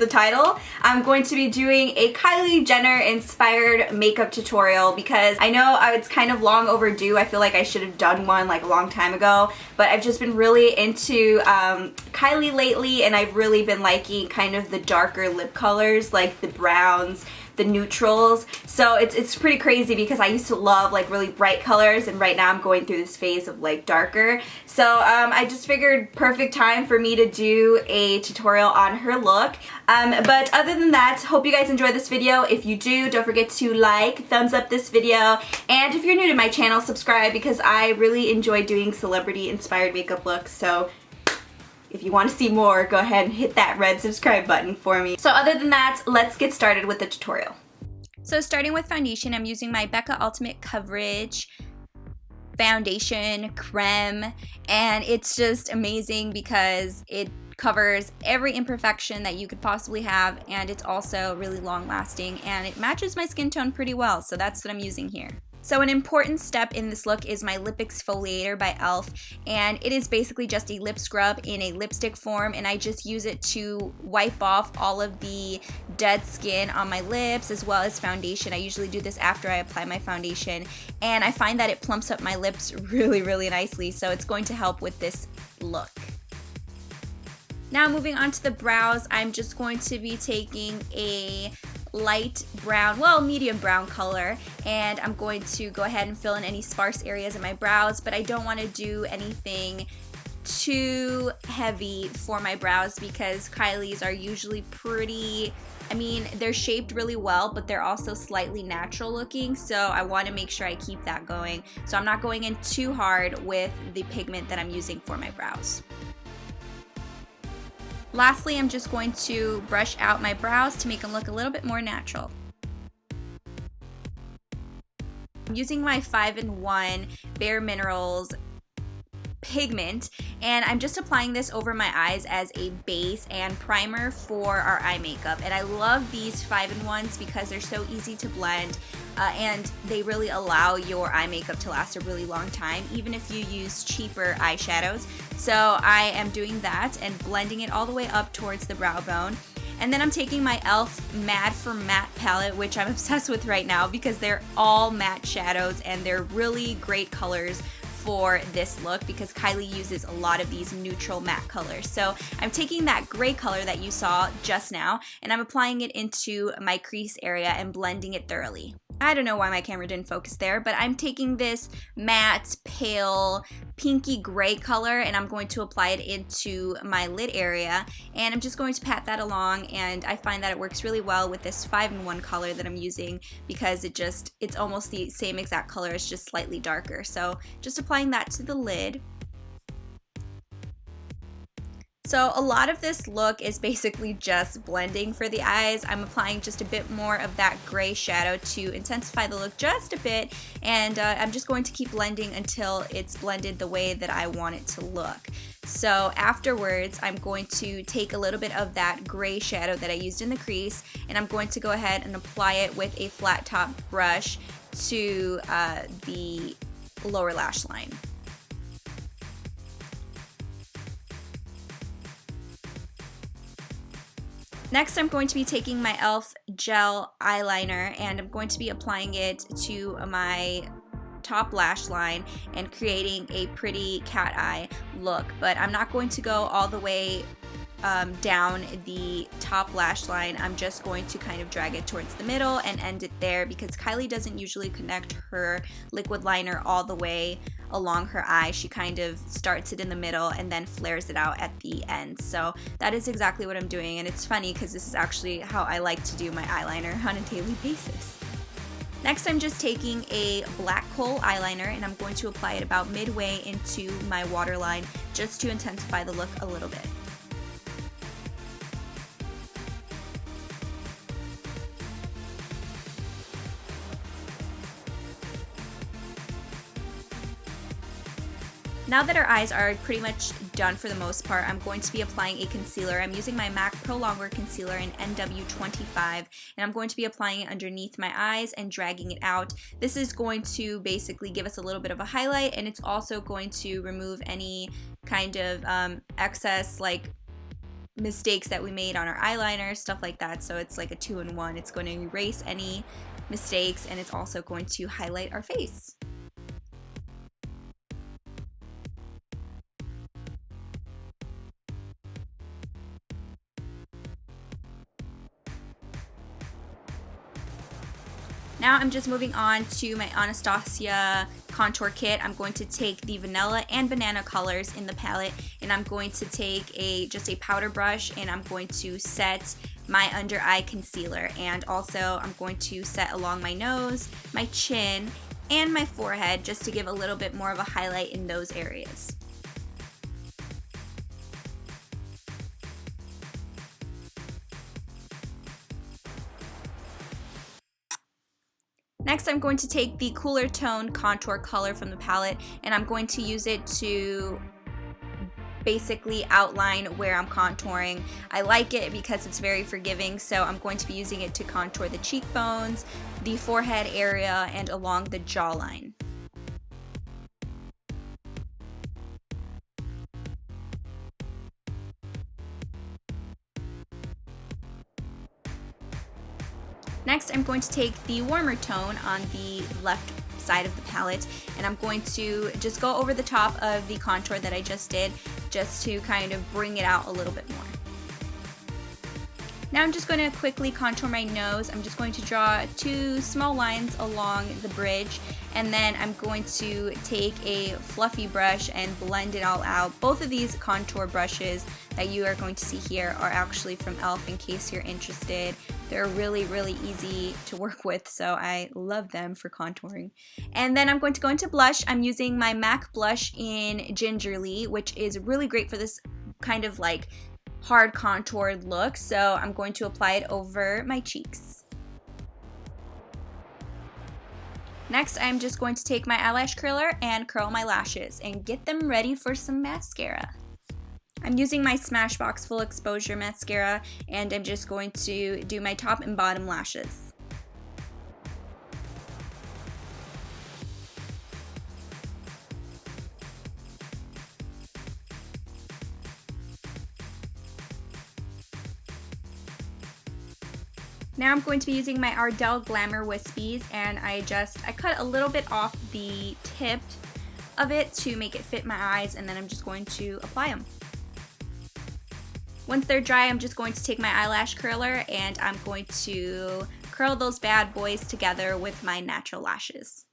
the title, I'm going to be doing a Kylie Jenner inspired makeup tutorial because I know it's kind of long overdue. I feel like I should have done one like a long time ago, but I've just been really into Kylie lately, and I've really been liking kind of the darker lip colors, like the browns, the neutrals. So it's pretty crazy because I used to love like really bright colors, and right now I'm going through this phase of like darker. So I just figured perfect time for me to do a tutorial on her look. But other than that, hope you guys enjoy this video. If you do, don't forget to like, thumbs up this video, and if you're new to my channel, subscribe because I really enjoy doing celebrity inspired makeup looks. So if you want to see more, go ahead and hit that red subscribe button for me. So other than that, let's get started with the tutorial. So starting with foundation, I'm using my Becca Ultimate Coverage Foundation Creme, and it's just amazing because it covers every imperfection that you could possibly have, and it's also really long lasting, and it matches my skin tone pretty well, so that's what I'm using here. So an important step in this look is my lip exfoliator by e.l.f. and it is basically just a lip scrub in a lipstick form, and I just use it to wipe off all of the dead skin on my lips as well as foundation. I usually do this after I apply my foundation, and I find that it plumps up my lips really nicely, so it's going to help with this look. Now moving on to the brows, I'm just going to be taking a light brown, well, medium brown color, and I'm going to go ahead and fill in any sparse areas in my brows, but I don't want to do anything too heavy for my brows because Kylie's are usually pretty, I mean, they're shaped really well, but they're also slightly natural looking, so I want to make sure I keep that going. So I'm not going in too hard with the pigment that I'm using for my brows. Lastly, I'm just going to brush out my brows to make them look a little bit more natural. I'm using my 5-in-1 Bare Minerals pigment, and I'm just applying this over my eyes as a base and primer for our eye makeup. And I love these 5-in-1s because they're so easy to blend, and they really allow your eye makeup to last a really long time, even if you use cheaper eyeshadows. So I am doing that and blending it all the way up towards the brow bone. And then I'm taking my e.l.f. Mad for Matte palette, which I'm obsessed with right now because they're all matte shadows and they're really great colors for this look because Kylie uses a lot of these neutral matte colors. So I'm taking that gray color that you saw just now and I'm applying it into my crease area and blending it thoroughly. I don't know why my camera didn't focus there, but I'm taking this matte, pale, pinky gray color and I'm going to apply it into my lid area, and I'm just going to pat that along, and I find that it works really well with this 5-in-1 color that I'm using because it's almost the same exact color, it's just slightly darker. So just applying that to the lid. So a lot of this look is basically just blending for the eyes. I'm applying just a bit more of that gray shadow to intensify the look just a bit, and I'm just going to keep blending until it's blended the way that I want it to look. So afterwards, I'm going to take a little bit of that gray shadow that I used in the crease, and I'm going to go ahead and apply it with a flat top brush to the lower lash line. Next, I'm going to be taking my e.l.f. gel eyeliner and I'm going to be applying it to my top lash line and creating a pretty cat eye look. But I'm not going to go all the way down the top lash line. I'm just going to kind of drag it towards the middle and end it there because Kylie doesn't usually connect her liquid liner all the way along her eye. She kind of starts it in the middle and then flares it out at the end. So that is exactly what I'm doing, and it's funny because this is actually how I like to do my eyeliner on a daily basis. Next, I'm just taking a black kohl eyeliner and I'm going to apply it about midway into my waterline just to intensify the look a little bit. Now that our eyes are pretty much done for the most part, I'm going to be applying a concealer. I'm using my MAC Pro Longwear Concealer in NW25, and I'm going to be applying it underneath my eyes and dragging it out. This is going to basically give us a little bit of a highlight, and it's also going to remove any kind of excess like mistakes that we made on our eyeliner, stuff like that. So it's like a 2-in-1. It's going to erase any mistakes, and it's also going to highlight our face. Now I'm just moving on to my Anastasia contour kit. I'm going to take the vanilla and banana colors in the palette, and I'm going to take just a powder brush, and I'm going to set my under eye concealer, and also I'm going to set along my nose, my chin, and my forehead just to give a little bit more of a highlight in those areas. Next, I'm going to take the cooler tone contour color from the palette, and I'm going to use it to basically outline where I'm contouring. I like it because it's very forgiving, so I'm going to be using it to contour the cheekbones, the forehead area, and along the jawline. Next, I'm going to take the warmer tone on the left side of the palette, and I'm going to just go over the top of the contour that I just did, just to kind of bring it out a little bit more. Now I'm just going to quickly contour my nose. I'm just going to draw 2 small lines along the bridge, and then I'm going to take a fluffy brush and blend it all out. Both of these contour brushes that you are going to see here are actually from e.l.f. in case you're interested. They're really, really easy to work with, so I love them for contouring. And then I'm going to go into blush. I'm using my MAC blush in Gingerly, which is really great for this kind of like hard contoured look, so I'm going to apply it over my cheeks. Next, I'm just going to take my eyelash curler and curl my lashes and get them ready for some mascara. I'm using my Smashbox Full Exposure Mascara, and I'm just going to do my top and bottom lashes. Now I'm going to be using my Ardell Glamour Wispies, and I cut a little bit off the tip of it to make it fit my eyes, and then I'm just going to apply them. Once they're dry, I'm just going to take my eyelash curler, and I'm going to curl those bad boys together with my natural lashes.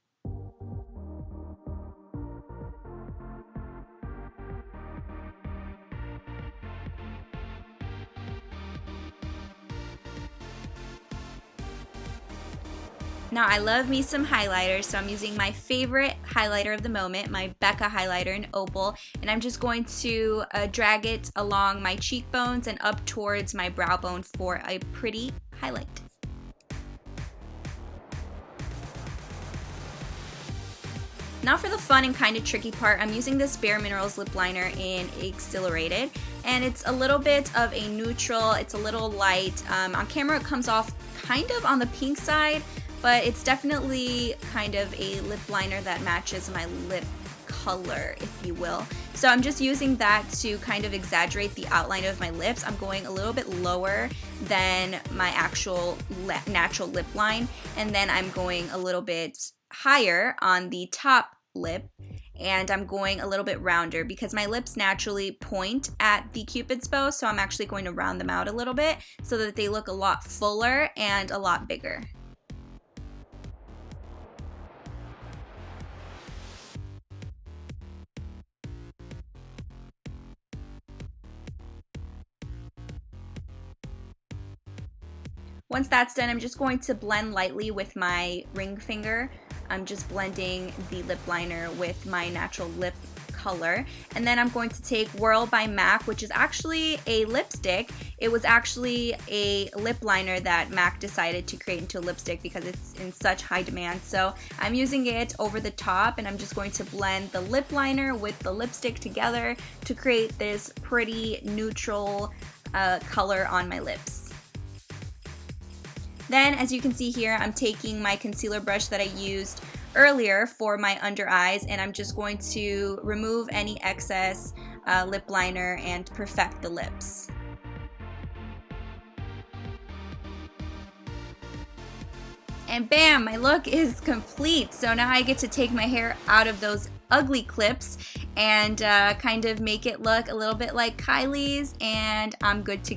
Now I love me some highlighters, so I'm using my favorite highlighter of the moment, my Becca highlighter in Opal, and I'm just going to drag it along my cheekbones and up towards my brow bone for a pretty highlight. Now for the fun and kind of tricky part, I'm using this Bare Minerals lip liner in Exhilarated, and it's a little bit of a neutral, it's a little light. On camera it comes off kind of on the pink side, but it's definitely kind of a lip liner that matches my lip color, if you will. So I'm just using that to kind of exaggerate the outline of my lips. I'm going a little bit lower than my actual natural lip line, and then I'm going a little bit higher on the top lip, and I'm going a little bit rounder because my lips naturally point at the Cupid's bow, so I'm actually going to round them out a little bit so that they look a lot fuller and a lot bigger. Once that's done, I'm just going to blend lightly with my ring finger. I'm just blending the lip liner with my natural lip color. And then I'm going to take Whirl by MAC, which is actually a lipstick. It was actually a lip liner that MAC decided to create into a lipstick because it's in such high demand. So I'm using it over the top, and I'm just going to blend the lip liner with the lipstick together to create this pretty neutral color on my lips. Then, as you can see here, I'm taking my concealer brush that I used earlier for my under eyes, and I'm just going to remove any excess lip liner and perfect the lips. And bam, my look is complete. So now I get to take my hair out of those ugly clips and kind of make it look a little bit like Kylie's, and I'm good to